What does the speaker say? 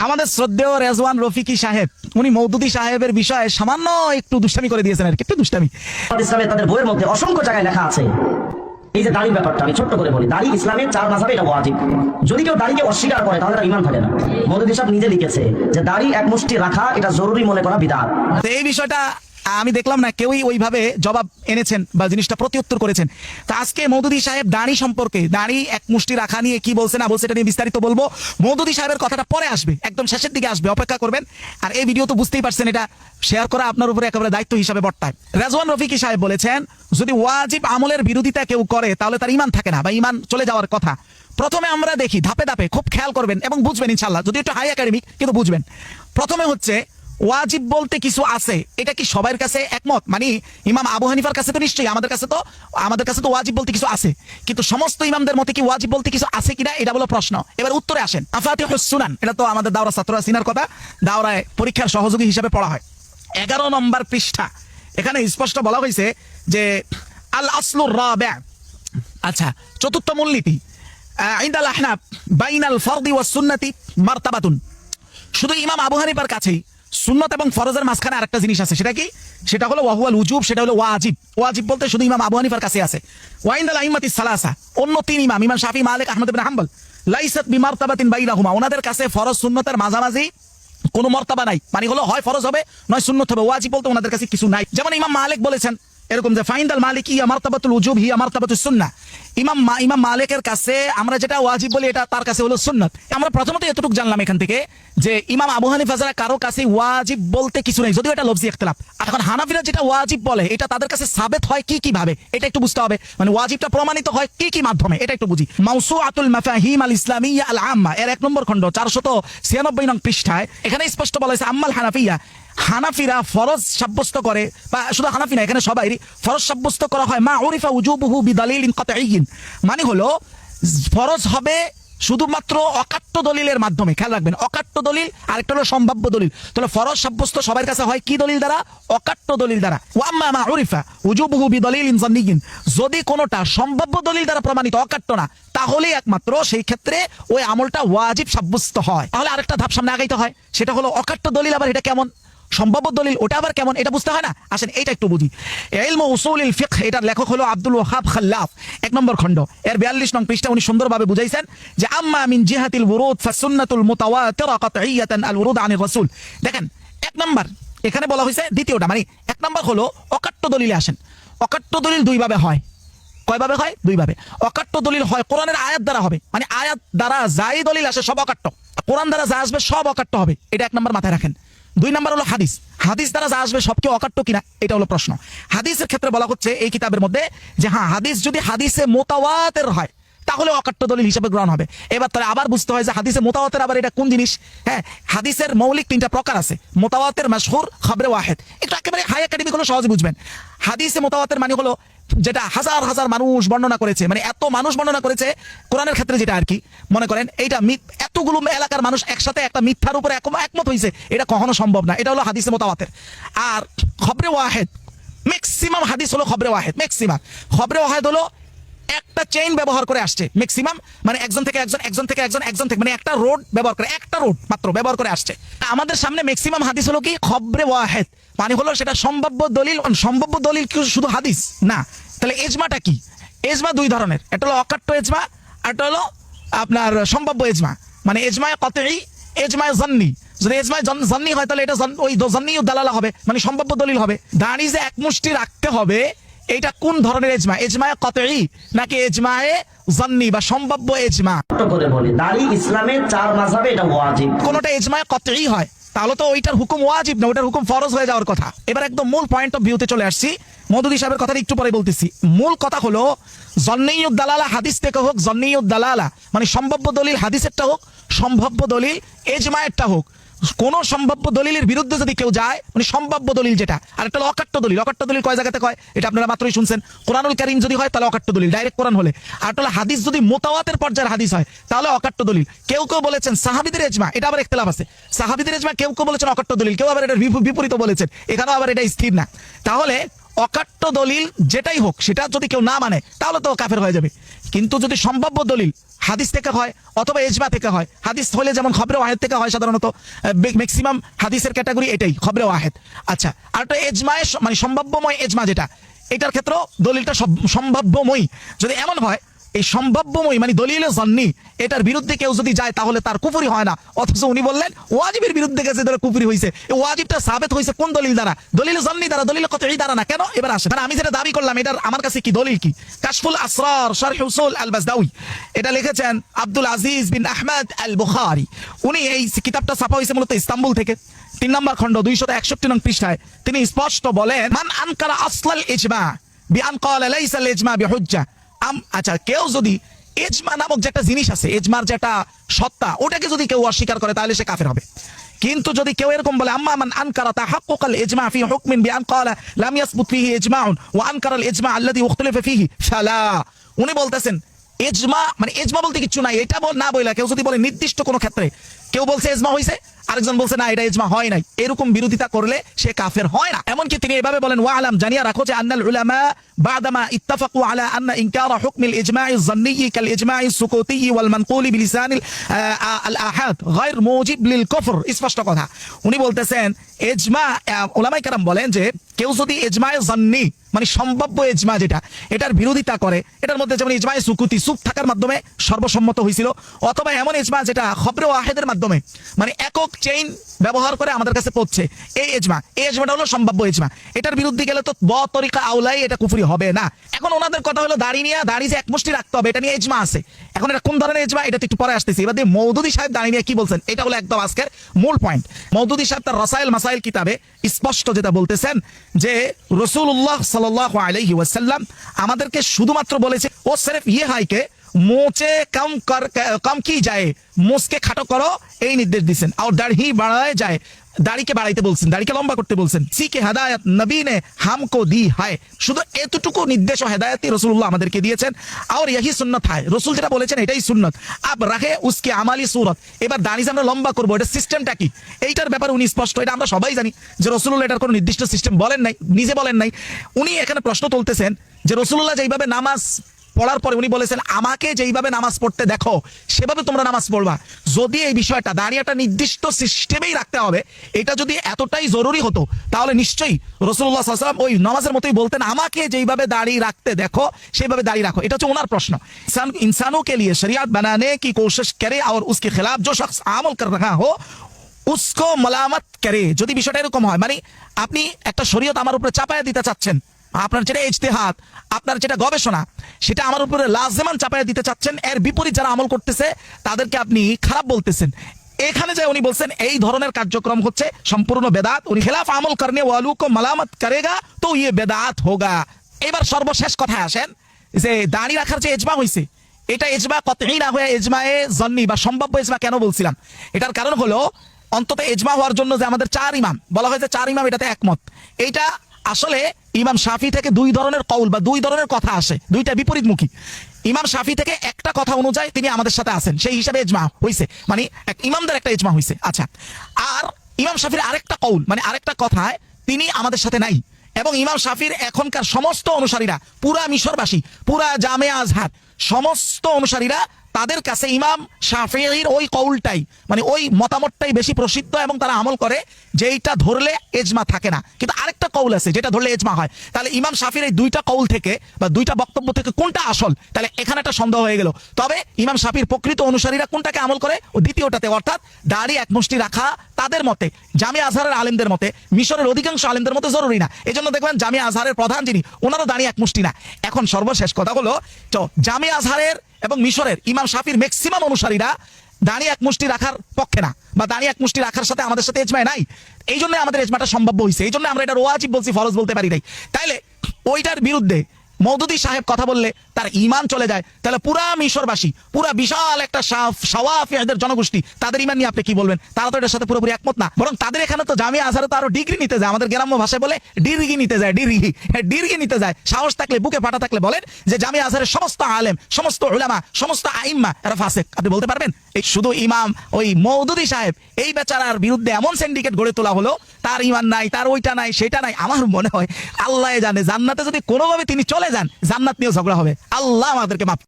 আমাদের শ্রদ্ধেয় রেজওয়ান রফিকি সাহেব উনি মওদুদী সাহেবের বিষয়ে সামান্য একটু দুষ্টামি করে দিয়েছেন আর কি, একটু দুষ্টামি। ইসলামে তাদের বইয়ের মধ্যে অসংখ্য জায়গায় লেখা আছে এই যে দাড়ির ব্যাপারটা, আমি ছোট্ট করে বলি, দাড়ি ইসলামের 4 মাযহাবে এটা ওয়াজিব। যদি কেউ দাড়িকে অস্বীকার করে তাহলে তার ঈমান থাকে না। মওদুদী সাহেব নিজে লিখেছে যে দাড়ি এক মুষ্টি রাখা এটা জরুরি মনে করা বিদআত। এই বিষয়টা আমি দেখলাম না কেউই ওইভাবে জবাব এনেছেন বা জিনিসটা প্রতিউত্তর করেছেন। তা আজকে মওদুদী সাহেব দাড়ি সম্পর্কে, দাড়ি এক মুষ্টি রাখা নিয়ে কি বলছে না বলছে এটা নিয়ে বিস্তারিত বলবো। মওদুদী সাহেবের কথাটা পরে আসবে, একদম শেষের দিকে আসবে, অপেক্ষা করবেন। আর এই ভিডিও তো বুঝতেই পারছেন এটা শেয়ার করা আপনার উপরে একেবারে দায়িত্ব হিসাবে বর্তায়। রেজওয়ান রফিকি সাহেব বলেছেন যদি ওয়াজিব আমলের বিরোধিতা কেউ করে তাহলে তার ঈমান থাকে না বা ঈমান চলে যাওয়ার কথা। প্রথমে আমরা দেখি ধাপে ধাপে, খুব খেয়াল করবেন এবং বুঝবেন ইনশাআল্লাহ, যদি একটু হাই একাডেমিক কিন্তু বুঝবেন। প্রথমে হচ্ছে ওয়াজিব বলতে কিছু আছে, এটা কি সবার কাছে একমত? মানে ইমাম আবু হানিফার কাছে তো নিশ্চয়ই, আমাদের কাছে তো ওয়াজিব বলতে কিছু আছে, কিন্তু সমস্ত ইমামদের মতে কি ওয়াজিব বলতে কিছু আছে কিনা এটা হলো প্রশ্ন। এবার উত্তরে আসেন। মাফাতিহুস সুনান, এটা তো আমাদের দাওরা ছাত্ররা চিনার কথা, দাওরায় পরীক্ষার সহযোগী হিসেবে পড়া হয়। 11 নম্বর পৃষ্ঠা, এখানে স্পষ্ট বলা হয়েছে যে আল আসলুর রাবি', আচ্ছা, চতুর্থ মূলনীতি, ইনদাল আহনাফ বাইনাল ফরদি ওয়াস সুন্নতি মারতাবাতুন। শুধু ইমাম আবু হানিফার কাছেই সুন্নত এবং ফরজের মাঝখানে আরেকটা জিনিস আছে, সেটা কি? সেটা হলো ওয়াহুয়াল উজুব, সেটা হলো ওয়াজিব। ওয়াজিব বলতে শুধু ইমাম আবু হানিফার কাছে আছে। ওয়াইন্দাল আইম্মাতিস সালাসা, অন্য 3 ইমাম, ইমাম শাফি, মালিক, আহমদ ইবনে হাম্বল, লাইসাত বিমারতাবাতিন বাইনাহুমা, ওনাদের কাছে ফরজ সুন্নতের মাঝামাঝি কোনো মর্তবা নাই। মানে হলো হয় ফরজ হবে নয় সুন্নত হবে, ওয়াজিব বলতে ওনাদের কাছে কিছু নাই। যেমন ইমাম মালিক বলেছেন এরকম যে ফাইন্দাল মালিকি ইয়া মারতাবাতুল উজুব হিয়া মারতাবাতুস সুন্নাহ। ইমাম মালিকের কাছে আমরা যেটা ওয়াজিব বলি এটা তার কাছে হলো সুন্নাত। আমরা প্রথমত এতটুকু জানলাম এখান থেকে যে ইমাম আবু হানিফা ছাড়া কারো কাছে ওয়াজিব বলতে কিছু নেই, যদিও এটা লফজি ইখতিলাফ। এখন হানাফিরা যেটা ওয়াজিব বলে এটা তাদের কাছে সাবেত হয় কি ভাবে, এটা একটু বুঝতে হবে। মানে ওয়াজিবটা প্রমাণিত হয় কি মাধ্যমে, এটা একটু বুঝি। মাওসুআতুল মাফাহিম আল ইসলামিয়্যা আল আম্মা এর 1 নম্বর খণ্ড 496 নং পৃষ্ঠায় এখানে স্পষ্ট বলা হয়েছে আম্মাল হানাফিয়া, হানাফিরা ফরজ সাব্যস্ত করে, বা শুধু হানাফি না, এখানে সবাই ফরজ সাব্যস্ত করা হয় মা উরিফা উজুবুহু বিদালিলিন কাতঈয়িন, মানে হলো ফরজ হবে শুধুমাত্র অকাট্য দলিলের মাধ্যমে। খেয়াল রাখবেন, অকাট্য দলিল আর একটা হলো সম্ভাব্য দলিল। তাহলে ফরজ সাব্যস্ত সবার কাছে হয় কি দলিল দ্বারা? অকাট্য দলিল দ্বারা। ওয়া আম্মা মা উরিফা উজুবুহু বিদালিলিন যান্নিয়িন, যদি কোনোটা সম্ভাব্য দলিল দ্বারা প্রমাণিত, অকাট্য না, তাহলে একমাত্র সেই ক্ষেত্রে ওই আমলটা ওয়াজিব সাব্যস্ত হয়। তাহলে আরেকটা ধাপ সামনে আগাইতে হয়, সেটা হলো অকাট্য দলিল। আবার এটা কেমন? সম্ভাব্য দলিল, ওটা আবার কেমন? এটা বুঝতে হয় না? আসেন এটা একটু বুঝি। ইলমু উসুলিল ফিকহ, এটার লেখক হলো আব্দুল ওয়াহাব খাল্লাফ, 1 নম্বর খণ্ড এর 42 নং পৃষ্ঠা উনি সুন্দরভাবে বুঝাইছেন যে আম্মা মিন জিহাতিল উরুদ ফাসুন্নাতুল মুতাওয়াতিরা কাতঈয়াতান আল উরুদ আনির রাসূল। দেখেন 1 নম্বর এখানে বলা হয়েছে, দ্বিতীয়টা মানে 1 নম্বর হলো অকাট্য দলিলে আসেন। অকাট্য দলিল 2 ভাবে হয়। কয়ভাবে হয়? 2 ভাবে। অকাট্য দলিল হয় কোরআনের আয়াত দ্বারা হবে, মানে আয়াত দ্বারা যাই দলিল আসে সব অকাট্য, কোরআন দ্বারা যা আসবে সব অকাট্য হবে, এটা 1 নম্বর মাথায় রাখেন। 2 নম্বর হলো হাদিস, হাদিস দ্বারা যা আসবে সব কি অকাট্য কিনা, এটা হলো প্রশ্ন। হাদিসের ক্ষেত্রে বলা হচ্ছে এই কিতাবের মধ্যে যে হ্যাঁ, হাদিস যদি হাদিসে মুতাওয়াতির হয় তাহলে অকাট্য দলিল হিসেবে গ্রহণ হবে। এবার তাহলে আবার বুঝতে হয় যে হাদিসে মুতাওয়াতির আবার এটা কোন জিনিস। হ্যাঁ, হাদিসের মৌলিক 3টা প্রকার আছে, মুতাওয়াতির, মাশহুর, খবরে ওয়াহিদ। একটু একেবারে হাই একাডেমিক হলো সহজে বুঝবেন। হাদিসে মুতাওয়াতির মানে হলো যেটা হাজার হাজার মানুষ বর্ণনা করেছে, মানে এত মানুষ বর্ণনা করেছে কোরআনের ক্ষেত্রে, যেটা আর কি মনে করেন এইটা এতগুলো এলাকার মানুষ একসাথে একটা মিথ্যার উপরে একমত হয়েছে, এটা কখনো সম্ভব না, এটা হলো হাদিসে মুতাওয়াতির। আর খবরে ওয়াহিদ, ম্যাক্সিমাম হাদিস হলো খবরে ওয়াহিদ, ম্যাক্সিমাম খবরে ওয়াহিদ হলো একটা চেইন ব্যবহার করে আসছে, ম্যাক্সিমাম মানে একজন থেকে একজন থেকে মানে একটা রোড ব্যবহার করে, একটা রোড মাত্র ব্যবহার করে আসছে। আমাদের সামনে ম্যাক্সিমাম হাদিস হলো কি খবরে ওয়াহিদ, মানে হলো সেটা সম্ভাব্য দলিল। সম্ভাব্য দলিল কি শুধু হাদিস না? তাহলে এজমাটা কি? এজমা 2 ধরনের, একটা হলো অকাট্য এজমা, আর একটা হলো আপনার সম্ভাব্য এজমা। মানে এজমায়ে কতঈ, এজমায়ে জান্নি। যদি এজমায়ে জান্নি হয় তাহলে এটা ওই জান্নিউ দালালা হবে, মানে সম্ভাব্য দলিল হবে। দাঁড়ি যে এক মুষ্টি রাখতে হবে, এটা কোন ধরনের এজমা? এজমায়ে কতঈ নাকি এজমায়ে জান্নি বা সম্ভাব্য এজমা? করে বলি দাড়ি ইসলামের 4 মাযহাবে এটা ওয়াজিব। কোনটা এজমায়ে কতঈ হয় তাহলে তো ওইটার হুকুম ওয়াজিব না, ওইটার হুকুম ফরজ হয়ে যাওয়ার কথা। এবার একদম মূল পয়েন্ট অফ ভিউতে চলে আসছি। মওদুদী সাহেবের কথা একটু পরে বলতেছি। মূল কথা হলো জান্নিউদ দালালা হাদিস থেকে হোক, জান্নিউদ দালালা মানে সম্ভাব্য দলিল হাদিসেরটা হোক, সম্ভাব্য দলিল এজমায়েরটা হোক, কোন সম্ভাব্য দলিলের বিরুদ্ধে যদি কেউ যায়, মানে সম্ভাব্য দলিল যেটা, আর একটা হলো অকাট্য দলিল। অকাট্য দলিল কয় জায়গাতে কয় এটা আপনারা মাত্রই শুনছেন। কোরআনুল কারীম যদি হয় তাহলে অকাট্য দলিল, ডাইরেক্ট কোরআন হলে। আর একটা হলো হাদিস যদি মুতাওয়াতির পর্যায়ের হাদিস হয় তাহলে অকাট্য দলিল। কেউ বলেছেন সাহাবীদের ইজমা, এটা আবার ইখতিলাফ আছে। সাহাবীদের ইজমা কেউ বলেছেন অকাট্য দলিল, কেউ আবার এটার বিপরীত বলেছেন, এখানেও আবার এটা স্থির না। তাহলে অকাট্য দলিল যেটাই হোক সেটা যদি কেউ না মানে তাহলে তো কাফের হয়ে যাবে। কিন্তু যদি সম্ভাব্য দলিল হাদিস থেকে হয় অথবা ইজমা থেকে হয়, হাদিস হলে যেমন খবরে ওয়াহেদ থেকে হয় সাধারণত, ম্যাক্সিমাম হাদিসের ক্যাটাগরি এটাই খবরে ওয়াহেদ। আচ্ছা, আর একটা এজমায় মানে সম্ভাব্যময় এজমা যেটা, এটার ক্ষেত্রেও দলিলটা সম্ভাব্যময়। যদি এমন হয় এই সম্ভাব্যময় মানে দলিলে জন্নি, এটার বিরুদ্ধে কেউ যদি যায় তাহলে তার কুফরি হয় না, অথচ উনি বললেন ওয়াজিবের বিরুদ্ধে গেছে ধরে কুফরি হয়েছে। এই ওয়াজিবটা সাবেত হয়েছে কোন দলিল দ্বারা? দলিলে জন্নি দ্বারা, দলিলে কতই দ্বারা না। কেন? এবার আসে মানে আমি যেটা দাবি করলাম এটার আমার কাছে কি দলিল কি? কাশফুল আসরার শরহ উসুল আল বাজদাউই, এটা লিখেছেন আব্দুল আজিজ বিন আহমদ আল বুখারী। উনি এই কিতাবটা ছাপা হয়েছে মূলত ইস্তাম্বুল থেকে, 3 নম্বর খণ্ড 261 নং পৃষ্ঠায় তিনি স্পষ্ট বলেন, মান আনকারা আসলাল ইজমা বিআন ক্বালা লাইসা আল ইজমা বিহুজ্জা। আচ্ছা, কেউ যদি ইজমা নামক যে একটা জিনিস আছে, ইজমার যে একটা সত্তা, ওটাকে যদি কেউ অস্বীকার করে তাহলে সে কাফের হবে। কিন্তু যদি কেউ এরকম বলে আম্মা মান আনকারা তাহাক্কুকাল ইজমা ফি হুকমিন বিআন ক্বালা লাম ইয়াসবুত ফিহি ইজমাউন ওয়া আনকারা আল ইজমা আল্লাযী উখতুলিফা ফিহি ফালা। উনি বলতেছেন ইজমা মানে ইজমা বলতে কিছু নাই, এটা না বইলা কেউ যদি বলে নির্দিষ্ট কোনো ক্ষেত্রে কেউ বলছে ইজমা হইছে, আরেকজন বলছে না এটা ইজমা হয় নাই, এরকম বিরোধিতা করলে সে কাফের হয় না। এমনকি তিনি এভাবে বলেন, ওয়া আলাম, জানিয়া রাখো যে আন্নাল উলামা বাদামা ইত্তাফাকু আলা আন্না ইনকারা হুকমিল ইজমা'i যন্নি কাল ইজমা'i সুকুতি ওয়াল মানকুলি বিলিসানিল আল আহাদ গায়র মুজিব লিল কুফর। স্পষ্ট কথা উনি বলতেছেন ইজমা, উলামায়ে কেরাম বলেন যে কেউ যদি ইজমা'i যন্নি মানে সম্ভাব্য ইজমা যেটা, এটার বিরোধিতা করে, এটার মধ্যে যেমন ইজমা'i সুকুতি সুক থাকার মাধ্যমে সর্বসম্মত হয়েছিল, অথবা এমন ইজমা যেটা খবরে ওয়াহেদের মাধ্যমে মানে একক চেইন ব্যবহার করে আমাদের কাছে পৌঁছে, এই ইজমাটা হলো সম্ভাব্য ইজমা। এটার বিরুদ্ধে গেলে তো তরিকা আউলাই এটা কুফরি হবে না। এখন ওনাদের কথা হলো দাড়ি নিয়ে, দাড়ি যে এক মুষ্টি রাখতে হবে এটা নিয়ে ইজমা আছে। এখন এটা কোন ধরনের ইজমা এটা তো একটু পরে আসতেছি। এবার দিয়ে মওদুদী সাহেব দাড়ি নিয়ে কি বলছেন, এটা হলো একদম আজকের মূল পয়েন্ট। মওদুদী সাহেব তার রাসাইল মাসাইল কিতাবে স্পষ্ট যেটা বলতেছেন যে রাসূলুল্লাহ সাল্লাল্লাহু আলাইহি ওয়াসাল্লাম আমাদেরকে শুধুমাত্র বলেছে ও সির্ফ ইয়ে হাইকে মোচে কম কি যায়, মোচকে খাটো করো, এই নির্দেশ দিচ্ছেন। আর দাড়ি বাড়ায় যায়, দাড়িকে বাড়াইতে বলছেন, দাড়িকে লম্বা করতে বলছেন। সিকে হেদায়ত নবী নে হামকো দি হায়, শুধু এতটুকু নির্দেশ ও হেদায়তই রাসূলুল্লাহ আমাদেরকে দিয়েছেন। আর ইহি সুন্নত হয়, রাসূল যেটা বলেছেন এটাই সুন্নত। আব রাখে উসকে আমালি সুরত, এবার দাড়ি যে আমরা লম্বা করবো এটা সিস্টেমটা কি, এইটার ব্যাপারে উনি স্পষ্ট। এটা আমরা সবাই জানি যে রাসূলুল্লাহ এটার কোনো নির্দিষ্ট সিস্টেম বলেন নাই, নিজে বলেন নাই। উনি এখানে প্রশ্ন তুলতেছেন যে রাসূলুল্লাহ যেইভাবে নামাজ পড়ার পরে উনি বলেছেন আমাকে যেইভাবে নামাজ পড়তে দেখো সেভাবে তোমরা নামাজ পড়বা। যদি এই বিষয়টা দাঁড়িয়ে একটা নির্দিষ্ট সিস্টেমেই রাখতে হবে, এটা যদি এতটাই জরুরি হতো তাহলে নিশ্চয়ই রাসূলুল্লাহ সাল্লাল্লাহু আলাইহি ওয়াসাল্লাম ওই নামাজের মতোই বলতেন আমাকে যেইভাবে দাঁড়িয়ে রাখতে দেখো সেইভাবে দাঁড়িয়ে রাখো। এটা হচ্ছে ওনার প্রশ্ন। इंसानों के लिए शरीयत बनाने की कोशिश करे और उसके खिलाफ जो शख्स अमल कर रहा हो उसको मलामत करे। যদি বিষয়টা এরকম হয় মানে আপনি একটা শরীয়ত আমার উপরে চাপায়া দিতে চাচ্ছেন, আপনার যেটা ইজতিহাদ, আপনার যেটা গবেষণা সেটা আমার উপরে লাজেমান চাপায়া দিতে চাচ্ছেন, এর বিপরীত যারা আমল করতেছে তাদেরকে আপনি খারাপ বলতেছেন। এখানে যে উনি বলছেন এই ধরনের কার্যক্রম হচ্ছে সম্পূর্ণ বেদাত। উনি খেলাফ আমল করনে ওয়ালু কো মালামত করেগা তো ইয়ে বেদাত হোগা। এবার সর্বশেষ কথা আসেন যে দাড়ি রাখার যে ইজমা হয়েছে এটা ইজমা কতই না হয়ে ইজমায়ে জন্নি বা সম্ভাব্য ইজমা কেন বলছিলাম, এটার কারণ হলো অন্তত ইজমা হওয়ার জন্য যে আমাদের 4 ইমাম বলা হয়েছে, 4 ইমাম এটাতে একমত। এইটা আসলে ইমাম শাফি থেকে 2 ধরনের কওল বা 2 ধরনের কথা আসে, দুইটা বিপরীতমুখী। ইমাম শাফি থেকে একটা কথা অনুযায়ী তিনি আমাদের সাথে আছেন, সেই হিসাবে ইজমা হইছে, মানে এক ইমামদের একটা ইজমা হইছে। আচ্ছা, আর ইমাম শাফির আরেকটা কওল মানে আরেকটা কথায় তিনি আমাদের সাথে নাই। এবং ইমাম শাফির এখনকার সমস্ত অনুসারীরা, পুরা মিশরবাসী, পুরা জামে আজহার সমস্ত অনুসারীরা, তাদের কাছে ইমাম শাফিঈর ওই কওলটাই মানে ওই মতামতটাই বেশি প্রসিদ্ধ এবং তারা আমল করে যে এইটা ধরলে ইজমা থাকে না। কিন্তু আরেকটা কওল আছে যেটা ধরলে ইজমা হয়। তাহলে ইমাম শাফির এই 2টা কওল থেকে বা 2টা বক্তব্য থেকে কোনটা আসল, তাহলে এখানে একটা সন্দেহ হয়ে গেল। তবে ইমাম শাফির প্রকৃত অনুসারীরা কোনটাকে আমল করে, ও দ্বিতীয়টাতে, অর্থাৎ দাড়ি এক মুষ্টি রাখা তাদের মতে, জামিয়া আজহারের আলেমদের মতে, মিশরের অধিকাংশ আলেমদের মতে জরুরি না। এজন্য দেখবেন জামিয়া আজহারের প্রধান যিনি, ওনারও দাড়ি এক মুষ্টি না। এখন সর্বশেষ কথা হলো জামিয়া আজহারের এবং মিশরের ইমাম শাফির ম্যাক্সিমাম অনুসারীরা দাঁড়িয়ে এক মুষ্টি রাখার পক্ষে না, বা দাঁড়িয়ে এক মুষ্টি রাখার সাথে আমাদের সাথে ইজমা নাই। এই জন্য আমাদের ইজমাটা সম্ভাব্য হয়েছে, এই জন্য আমরা এটা ওয়াজিব বলছি, ফরজ বলতে পারি নাই। তাইলে ওইটার বিরুদ্ধে মওদুদী সাহেব কথা বললে তার ঈমান চলে যায়, তাহলে পুরা মিশরবাসী, পুরা বিশাল একটা শাওয়াফিদের জনগোষ্ঠী, তাদের ঈমান নিয়ে আপনি কি বলবেন? তারা তো এটার সাথে পুরোপুরি একমত না, বরং তাদের এখানে তো জামিয়া আজহারে তো আরো ডিগ্রি নিতে যায়, আমাদের গ্রাম্য ভাষায় বলে ডিরগি নিতে যায়, ডিরগি নিতে যায়। সাহস থাকলে, বুকে ফাটা থাকলে বলেন যে জামিয়া আজহারের সমস্ত আলেম, সমস্ত উলামা, সমস্ত আইম্মা এরা ফাসিক, আপনি বলতে পারবেন? এই শুধু ইমাম ওই মওদুদী সাহেব এই বেচারার বিরুদ্ধে এমন সিন্ডিকেট গড়ে তোলা হলো, তার ঈমান নাই, তার ওইটা নাই, সেটা নাই। আমার মনে হয় আল্লাহ জানে জান্নাতে যদি কোনোভাবে তিনি চলে যান, জান্নাত নিয়েও ঝগড়া হবে। আল্লাহ আমাদেরকে মাফ